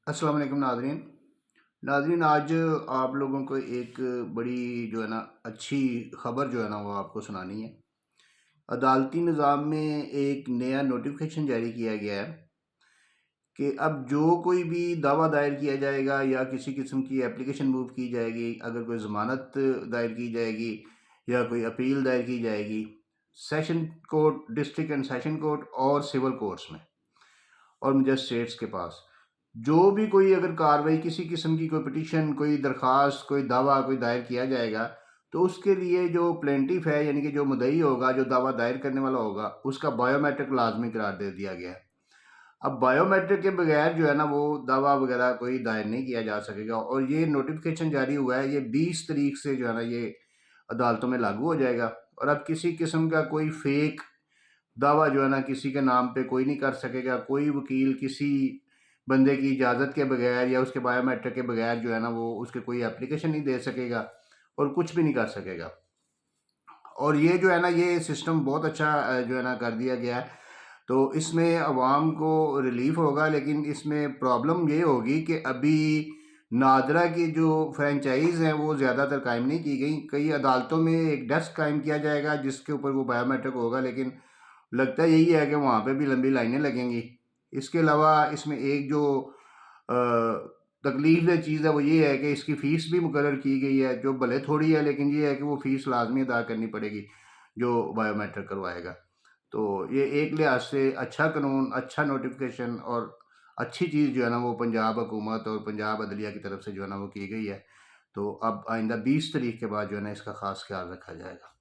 अस्सलाम वालेकुम नाज़रीन। नाज़रीन, आज आप लोगों को एक बड़ी जो है ना अच्छी ख़बर जो है ना वो आपको सुनानी है। अदालती निज़ाम में एक नया नोटिफ़िकेशन जारी किया गया है कि अब जो कोई भी दावा दायर किया जाएगा या किसी किस्म की एप्लीकेशन मूव की जाएगी, अगर कोई ज़मानत दायर की जाएगी या कोई अपील दायर की जाएगी, session court, district and session court और सिविल कोर्ट्स में और मजिस्ट्रेट्स के पास, जो भी कोई अगर कार्रवाई किसी किस्म की कोई पिटीशन, कोई दरख्वास्त, कोई दावा कोई दायर किया जाएगा, तो उसके लिए जो प्लेंटिफ है यानी कि जो मुद्दई होगा, जो दावा दायर करने वाला होगा, उसका बायोमेट्रिक लाजमी करार दे दिया गया है। अब बायोमेट्रिक के बगैर जो है ना वो दावा वगैरह कोई दायर नहीं किया जा सकेगा और ये नोटिफिकेशन जारी हुआ है, ये 20 तारीख से जो है ना ये अदालतों में लागू हो जाएगा। और अब किसी किस्म का कोई फेक दावा जो है ना किसी के नाम पे कोई नहीं कर सकेगा। कोई वकील किसी बंदे की इजाज़त के बगैर या उसके बायोमेट्रिक के बगैर जो है ना वो उसके कोई एप्लीकेशन नहीं दे सकेगा और कुछ भी नहीं कर सकेगा। और ये जो है ना ये सिस्टम बहुत अच्छा जो है ना कर दिया गया है। तो इसमें अवाम को रिलीफ होगा, लेकिन इसमें प्रॉब्लम ये होगी कि अभी नादरा की जो फ्रेंचाइज हैं वो ज़्यादातर कायम नहीं की गई। कई अदालतों में एक डेस्क कायम किया जाएगा जिसके ऊपर वो बायोमेट्रिक होगा, लेकिन लगता यही है कि वहाँ पे भी लंबी लाइनें लगेंगी। इसके अलावा इसमें एक जो तकलीफ़देह चीज़ है वो ये है कि इसकी फ़ीस भी मुकर्रर की गई है, जो भले थोड़ी है लेकिन ये है कि वो फ़ीस लाज़मी अदा करनी पड़ेगी जो बायोमेट्रिक करवाएगा। तो ये एक लिहाज से अच्छा कानून, अच्छा नोटिफ़िकेशन और अच्छी चीज़ जो है ना वो पंजाब हुकूमत और पंजाब अदलिया की तरफ से जो है ना वो की गई है। तो अब आइंदा 20 तारीख के बाद जो है ना इसका ख़ास ख़्याल रखा जाएगा।